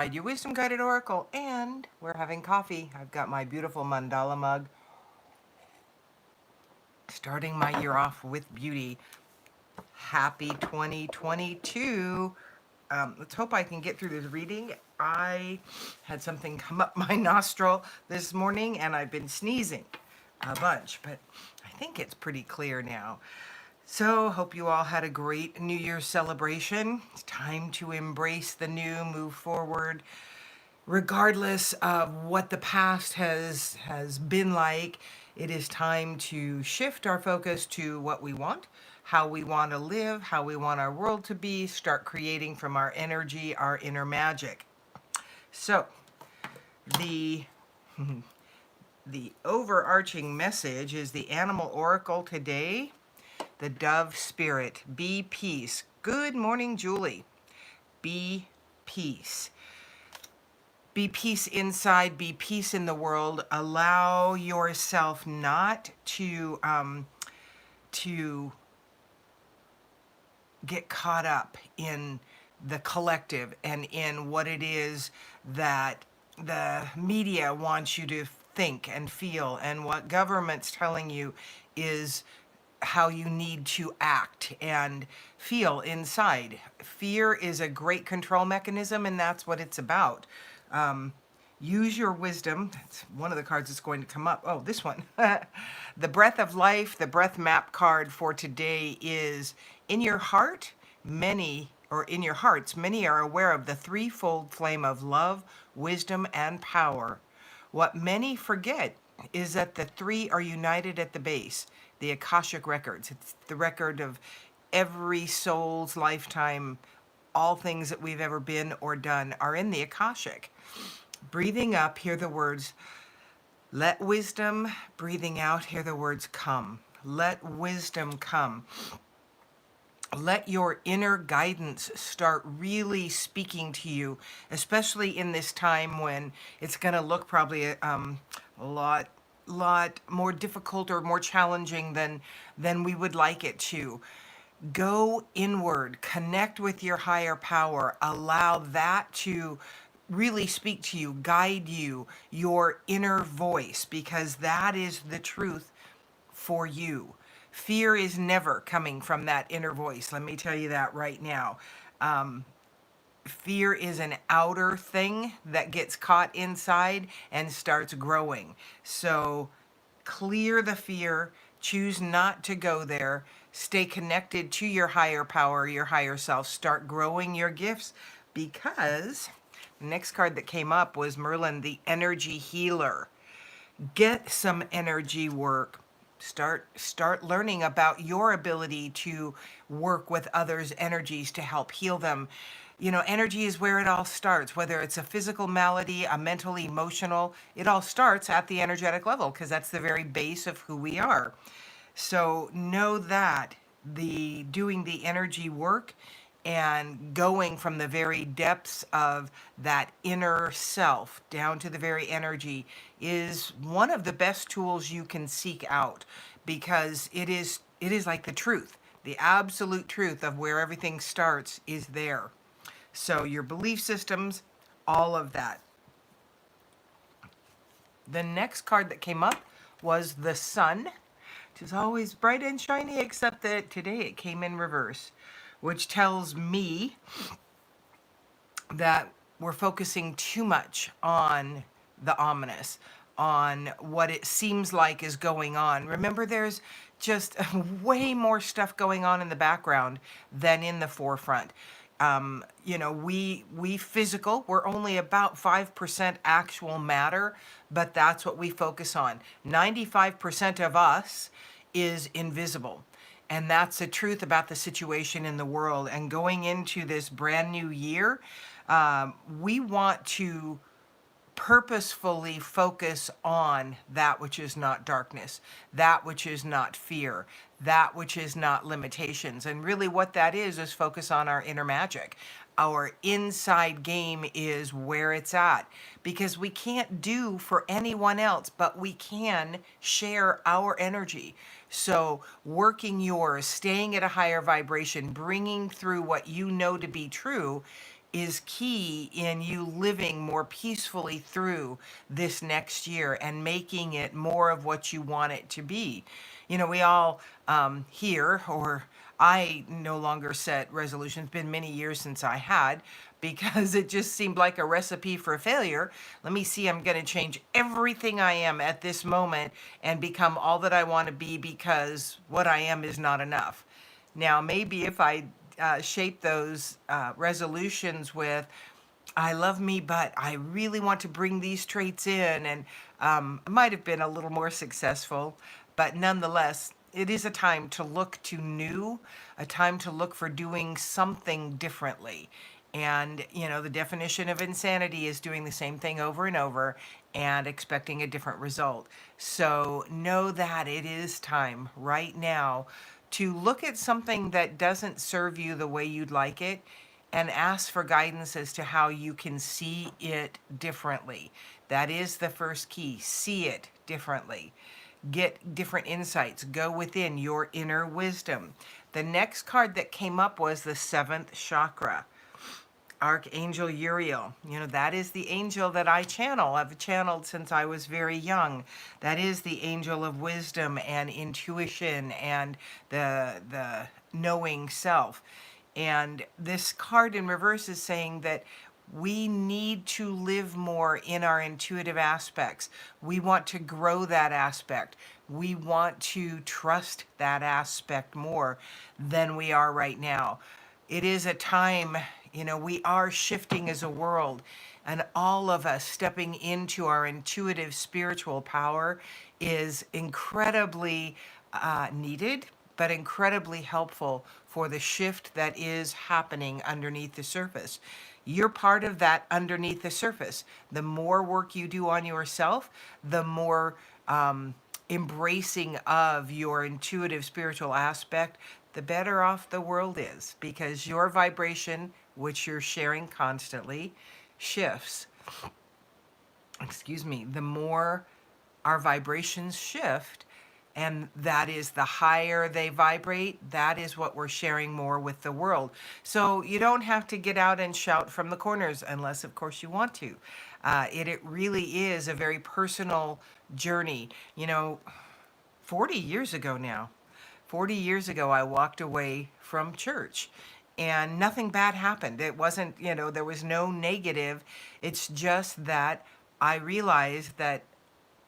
Your wisdom guided oracle, and we're having coffee. I've got my beautiful mandala mug, starting my year off with beauty. Happy 2022. Let's hope I can get through this reading. I had something come up my nostril this morning and I've been sneezing a bunch, but I think it's pretty clear now. So, hope you all had a great New Year's celebration. It's time to embrace the new, move forward, regardless of what the past has been like. It is time to shift our focus to what we want, how we want to live, how we want our world to be, start creating from our energy, our inner magic. So, the the overarching message is the animal oracle today, the dove spirit. Be peace. Good morning, Julie. Be peace. Be peace inside, be peace in the world. Allow yourself not to get caught up in the collective and in what it is that the media wants you to think and feel, and what government's telling you is how you need to act and feel inside. Fear is a great control mechanism, and that's what it's about. Use your wisdom. That's one of the cards that's going to come up. Oh, this one. The breath of life, the breath map card for today is in your heart, in your hearts, many are aware of the threefold flame of love, wisdom, and power. What many forget is that the three are united at the base, the Akashic records. It's the record of every soul's lifetime. All things that we've ever been or done are in the Akashic. Breathing up, hear the words, let wisdom. Breathing out, hear the words, come. Let wisdom come. Let your inner guidance start really speaking to you, especially in this time when it's going to look probably a lot more difficult or more challenging than we would like it to. Go inward, connect with your higher power, allow that to really speak to you, guide you, your inner voice, because that is the truth for you. Fear is never coming from that inner voice. Let me tell you that right now. Fear is an outer thing that gets caught inside and starts growing. So clear the fear, choose not to go there, stay connected to your higher power, your higher self, start growing your gifts, because the next card that came up was Merlin, the energy healer. Get some energy work. Start learning about your ability to work with others' energies to help heal them. You know, energy is where it all starts, whether it's a physical malady, a mental, emotional, it all starts at the energetic level, because that's the very base of who we are. So know that the doing the energy work and going from the very depths of that inner self down to the very energy is one of the best tools you can seek out, because it is like the truth. The absolute truth of where everything starts is there. So your belief systems, all of that. The next card that came up was the sun, which is always bright and shiny, except that today it came in reverse, which tells me that we're focusing too much on the ominous, on what it seems like is going on. Remember, there's just way more stuff going on in the background than in the forefront. We physical, we're only about 5% actual matter, but that's what we focus on. 95% of us is invisible. And that's the truth about the situation in the world. And going into this brand new year, we want to purposefully focus on that which is not darkness, that which is not fear, that which is not limitations. And really what that is focus on our inner magic. Our inside game is where it's at, because we can't do for anyone else, but we can share our energy. So working yours, staying at a higher vibration, bringing through what you know to be true is key in you living more peacefully through this next year and making it more of what you want it to be. You know, we all here, or I no longer set resolutions. It's been many years since I had, because it just seemed like a recipe for failure. Let me see, I'm going to change everything I am at this moment and become all that I want to be, because what I am is not enough. Now, maybe if I shape those resolutions with, I love me, but I really want to bring these traits in, and I might have been a little more successful, but nonetheless, it is a time to look to new, a time to look for doing something differently. And, you know, the definition of insanity is doing the same thing over and over and expecting a different result. So know that it is time right now to look at something that doesn't serve you the way you'd like it and ask for guidance as to how you can see it differently. That is the first key. See it differently. Get different insights. Go within your inner wisdom. The next card that came up was the seventh chakra. Archangel Uriel. You know, that is the angel that I channel. I've channeled since I was very young. That is the angel of wisdom and intuition and the knowing self. And this card in reverse is saying that we need to live more in our intuitive aspects. We want to grow that aspect. We want to trust that aspect more than we are right now. It is a time, you know, we are shifting as a world, and all of us stepping into our intuitive spiritual power is incredibly needed, but incredibly helpful for the shift that is happening underneath the surface. You're part of that underneath the surface. The more work you do on yourself, the more embracing of your intuitive spiritual aspect, the better off the world is, because your vibration, which you're sharing constantly, shifts. Excuse me. The more our vibrations shift, and that is the higher they vibrate, that is what we're sharing more with the world. So you don't have to get out and shout from the corners, unless of course you want to. It really is a very personal journey. You know, 40 years ago now, 40 years ago, I walked away from church and nothing bad happened. It wasn't, you know, there was no negative. It's just that I realized that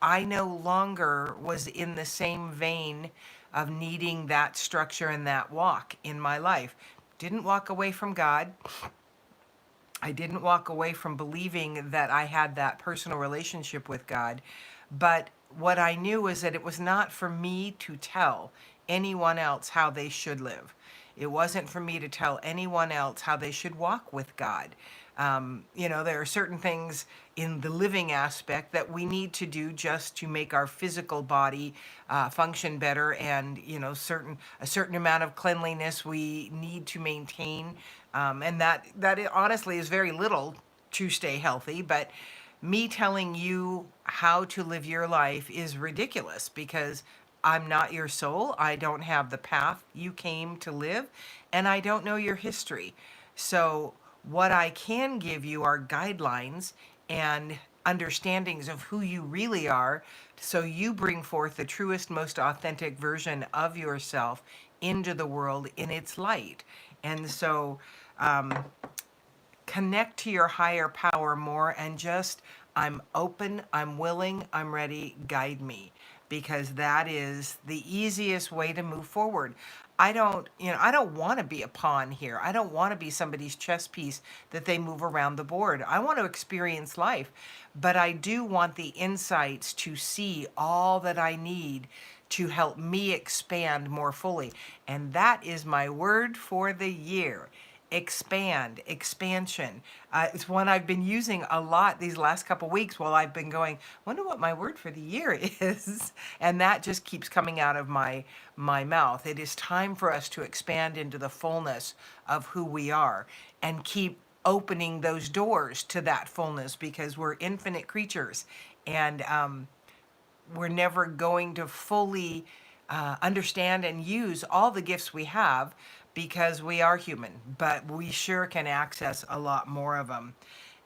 I no longer was in the same vein of needing that structure and that walk in my life. Didn't walk away from God. I didn't walk away from believing that I had that personal relationship with God. But what I knew was that it was not for me to tell anyone else how they should live. It wasn't for me to tell anyone else how they should walk with God. You know, there are certain things in the living aspect that we need to do just to make our physical body function better, and you know, a certain amount of cleanliness we need to maintain, and that honestly is very little to stay healthy. But me telling you how to live your life is ridiculous, because I'm not your soul. I don't have the path you came to live, and I don't know your history. So, what I can give you are guidelines and understandings of who you really are, so you bring forth the truest, most authentic version of yourself into the world in its light. And so, connect to your higher power more and just, I'm open, I'm willing, I'm ready, guide me, because that is the easiest way to move forward. I don't want to be a pawn here. I don't want to be somebody's chess piece that they move around the board. I want to experience life, but I do want the insights to see all that I need to help me expand more fully. And that is my word for the year. Expand, expansion. It's one I've been using a lot these last couple weeks while I've been going, wonder what my word for the year is. And that just keeps coming out of my mouth. It is time for us to expand into the fullness of who we are and keep opening those doors to that fullness, because we're infinite creatures, and we're never going to fully understand and use all the gifts we have, because we are human, but we sure can access a lot more of them.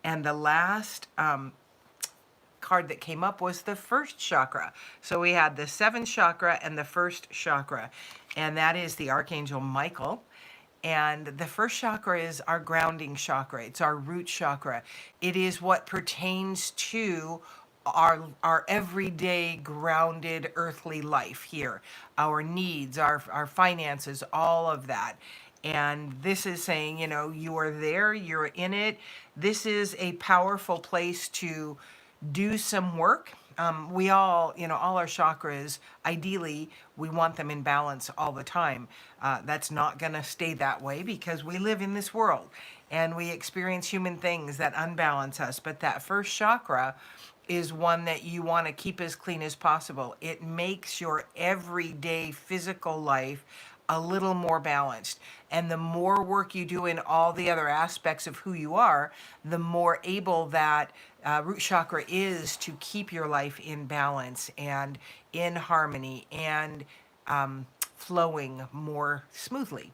And the last card that came up was the first chakra. So we had the seventh chakra and the first chakra, and that is the Archangel Michael. And the first chakra is our grounding chakra. It's our root chakra. It is what pertains to our everyday grounded earthly life here, our needs, our finances, all of that. And this is saying, you know, you are there, you're in it. This is a powerful place to do some work. We all, you know, all our chakras, ideally, we want them in balance all the time. That's not going to stay that way because we live in this world and we experience human things that unbalance us. But that first chakra is one that you want to keep as clean as possible. It makes your everyday physical life a little more balanced. And the more work you do in all the other aspects of who you are, the more able that root chakra is to keep your life in balance and in harmony and flowing more smoothly.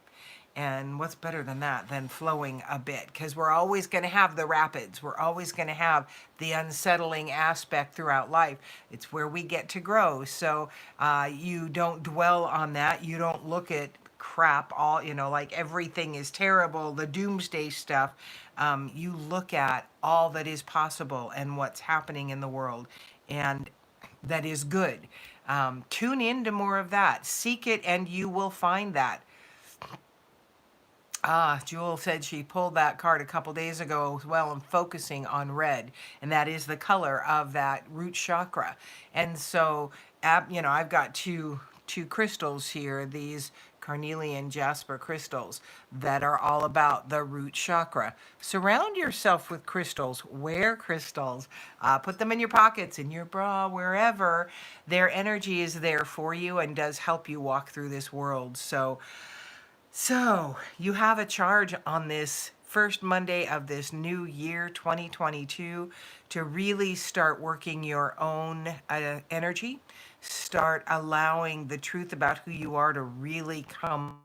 And what's better than that, than flowing a bit? Because we're always going to have the rapids. We're always going to have the unsettling aspect throughout life. It's where we get to grow. So you don't dwell on that. You don't look at crap, all, you know, like everything is terrible, the doomsday stuff. You look at all that is possible and what's happening in the world. And that is good. Tune into more of that. Seek it and you will find that. Jewel said she pulled that card a couple days ago as well and focusing on red, and that is the color of that root chakra. And so, you know, I've got two crystals here, these carnelian jasper crystals that are all about the root chakra. Surround yourself with crystals, wear crystals, put them in your pockets, in your bra, wherever. Their energy is there for you and does help you walk through this world. So you have a charge on this first Monday of this new year, 2022, to really start working your own energy, start allowing the truth about who you are to really come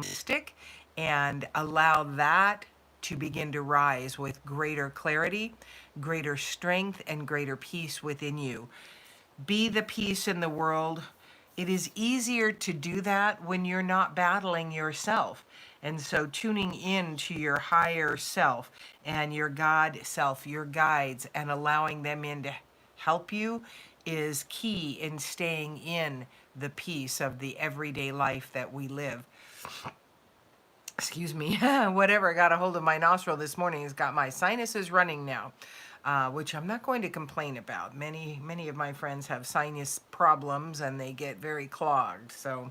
stick, and allow that to begin to rise with greater clarity, greater strength, and greater peace within you. Be the peace in the world. It is easier to do that when you're not battling yourself. And so tuning in to your higher self and your God self, your guides, and allowing them in to help you is key in staying in the peace of the everyday life that we live. Excuse me, whatever got a hold of my nostril this morning has got my sinuses running now. Which I'm not going to complain about. Many of my friends have sinus problems and they get very clogged. So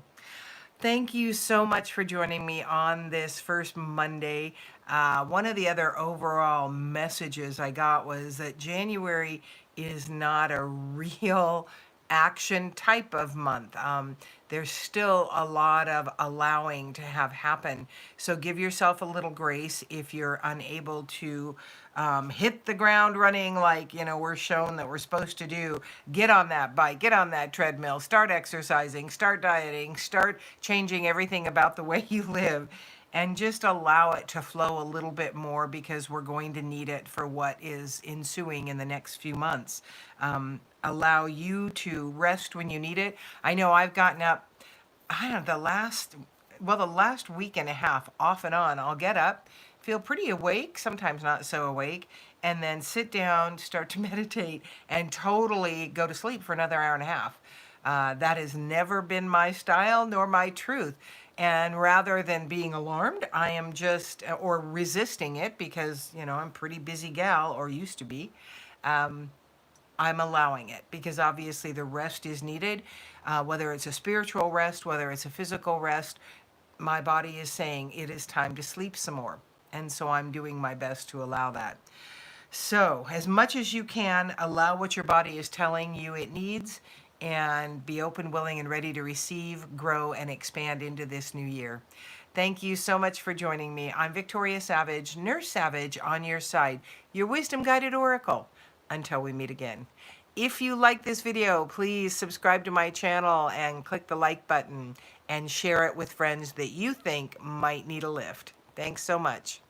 thank you so much for joining me on this first Monday. One of the other overall messages I got was that January is not a real action type of month. There's still a lot of allowing to have happen. So give yourself a little grace if you're unable to hit the ground running like, you know, we're shown that we're supposed to do. Get on that bike, get on that treadmill, start exercising, start dieting, start changing everything about the way you live. And just allow it to flow a little bit more because we're going to need it for what is ensuing in the next few months. Allow you to rest when you need it. I know I've gotten up, I don't know, the last week and a half off and on, I'll get up, feel pretty awake, sometimes not so awake, and then sit down, start to meditate, and totally go to sleep for another hour and a half. That has never been my style nor my truth. And rather than being alarmed, I am just, or resisting it because, you know, I'm a pretty busy gal, or used to be. I'm allowing it because obviously the rest is needed, whether it's a spiritual rest, whether it's a physical rest. My body is saying it is time to sleep some more. And so I'm doing my best to allow that. So as much as you can, allow what your body is telling you it needs, and be open, willing, and ready to receive, grow, and expand into this new year. Thank you so much for joining me. I'm Victoria Savage, Nurse Savage, on your side, your wisdom-guided oracle. Until we meet again. If you like this video, please subscribe to my channel and click the like button and share it with friends that you think might need a lift. Thanks so much.